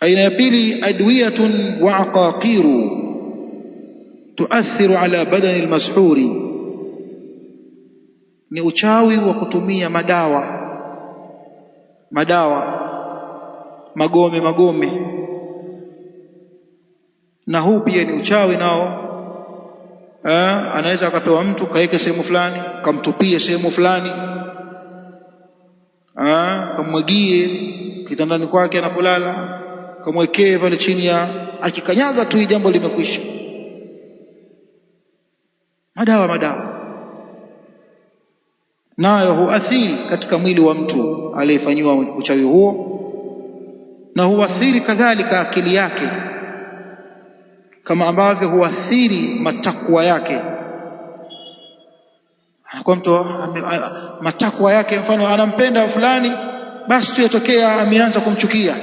Aina ya pili, adwiyatun wa aqaqiru tuathiru ala badani almashuri, ni uchawi wa kutumia madawa magome, na huu pia ni uchawi nao. Anaweza akapewa mtu kaeke sehemu fulani, kamtupie sehemu fulani, kamwagie kitandani kwake anapolala, kamwekee pale chini ya, akikanyaga tu hii jambo limekwisha. Madawa nayo huathiri katika mwili wa mtu aliyefanyiwa uchawi huo, na huathiri kadhalika akili yake, kama ambavyo huathiri matakwa yake. Kwa mtu matakwa yake, mfano anampenda fulani, basi tu yatokea ameanza kumchukia,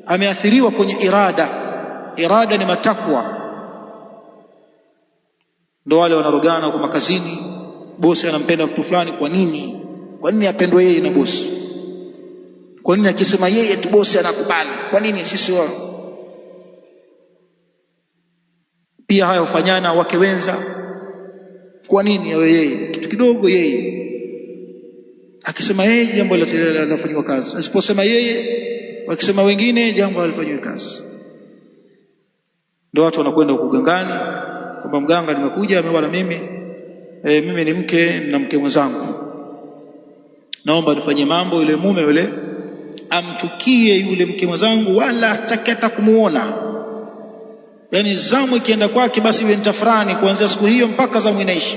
ameathiriwa kwenye irada ni matakwa. Ndio wale wanarogana huko makazini, bosi anampenda mtu fulani. Kwa nini apendwe yeye na bosi? Kwa nini akisema yeye tu bosi anakubali? Kwa nini sisi wao? Pia haya hufanyana wake wenza. Kwa nini awe yeye? Kitu kidogo yeye, akisema yeye jambo linafanywa kazi, asiposema yeye, wakisema wengine jambo halifanywi kazi. Ndio watu wanakwenda kugangani, kwamba mganga nimekuja ameona mimi ni mke na mke mwenzangu, naomba nifanye mambo. Yule mume yule amchukie yule mke mwenzangu, wala hataki hata kumuona. Yani zamu ikienda kwake basi iwe nitafurani kuanzia siku hiyo mpaka zamu inaisha.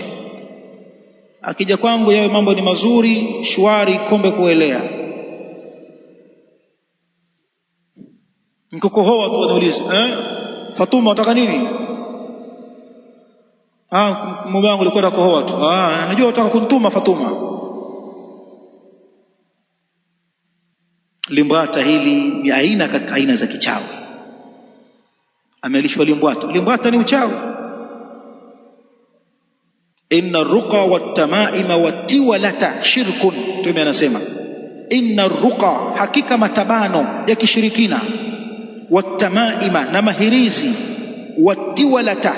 Akija kwangu yawe mambo ni mazuri, shwari, kombe kuelea. Mkokohoa tu anauliza, Fatuma unataka nini? Mume wangu alikuwa anakohoa tu. Najua unataka kunituma Fatuma. Limbwata hili ni aina katika aina za kichawi. Amelishwa limbwata ni uchawi. Inna ruqa wattamaima wattiwalata shirkun, Mtume anasema inna ruqa, hakika matabano ya kishirikina, wattamaima, na mahirizi, wattiwalata,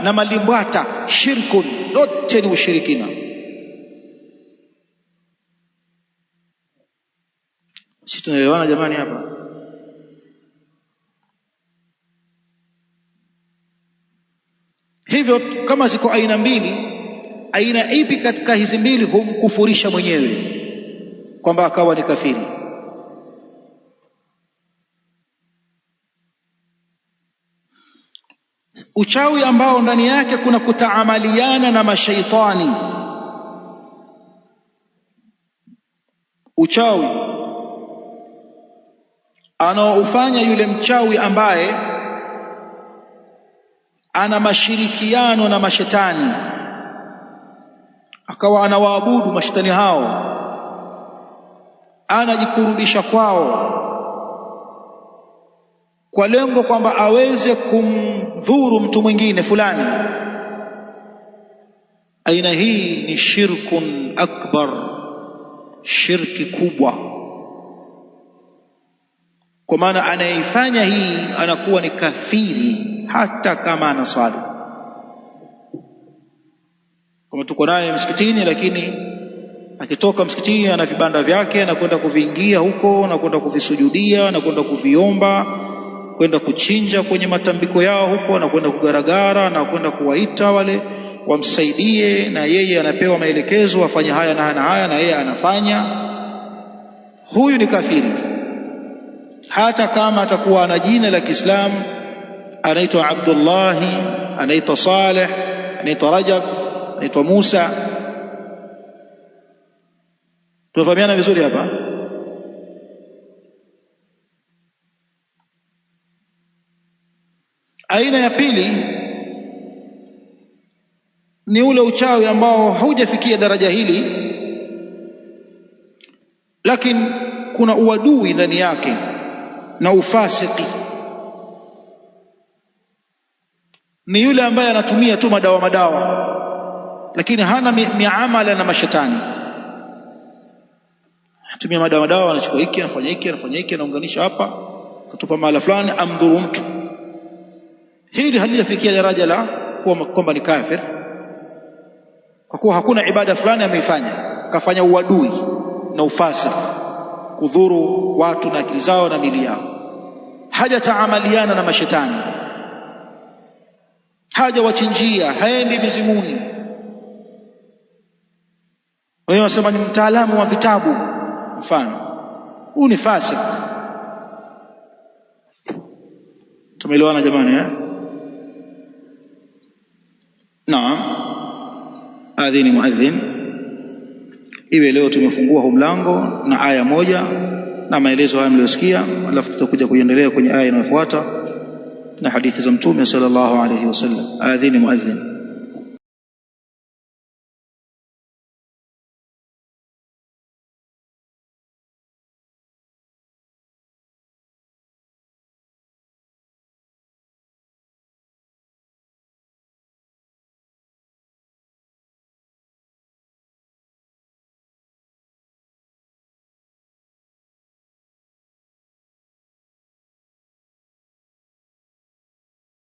na malimbwata, shirkun, yote ni ushirikina. Sisi tunaelewana jamani hapa? Hivyo kama ziko aina mbili, aina ipi katika hizi mbili humkufurisha mwenyewe kwamba akawa ni kafiri? Uchawi ambao ndani yake kuna kutaamaliana na mashaitani. Uchawi anaoufanya yule mchawi ambaye ana mashirikiano na mashetani, akawa anawaabudu mashetani hao, anajikurubisha kwao kwa lengo kwamba aweze kumdhuru mtu mwingine fulani. Aina hii ni shirkun akbar, shirki kubwa, kwa maana anayeifanya hii anakuwa ni kafiri hata kama anaswali. Kama tuko naye msikitini, lakini akitoka msikitini ana vibanda vyake, anakwenda kuviingia huko, anakwenda kuvisujudia, anakwenda kuviomba, kwenda kuchinja kwenye matambiko yao huko, anakwenda kugaragara, anakwenda kuwaita wale wamsaidie, na yeye anapewa maelekezo afanye haya na haya, na yeye anafanya. Huyu ni kafiri hata kama atakuwa ana jina la Kiislamu, anaitwa Abdullahi, anaitwa Saleh, anaitwa Rajab, anaitwa Musa. Tunafahamiana vizuri hapa? Aina ya pili ni ule uchawi ambao haujafikia daraja hili, lakini kuna uadui ndani yake na ufasiki. Ni yule ambaye anatumia tu madawa, lakini hana miamala na mashetani, tumia madawa, anachukua hiki, anafanya hiki, anaunganisha hapa, katupa mahala fulani, amdhuru mtu. Hili halijafikia daraja la kwamba ni kafir, kwa kuwa hakuna ibada fulani ameifanya, kafanya uadui na ufasik, kudhuru watu na akili zao na mili yao. Haja taamaliana na mashetani, haja wachinjia, haendi mizimuni. Wewe unasema ni mtaalamu wa vitabu, mfano huu ni fasik. Tumeelewana jamani, eh? Naam, adhini muadhin. Iwe leo tumefungua huu mlango na aya moja na maelezo haya mliyosikia, alafu tutakuja kuendelea kwenye aya inayofuata na hadithi za Mtume sallallahu alayhi wasallam. Adhini muadhin.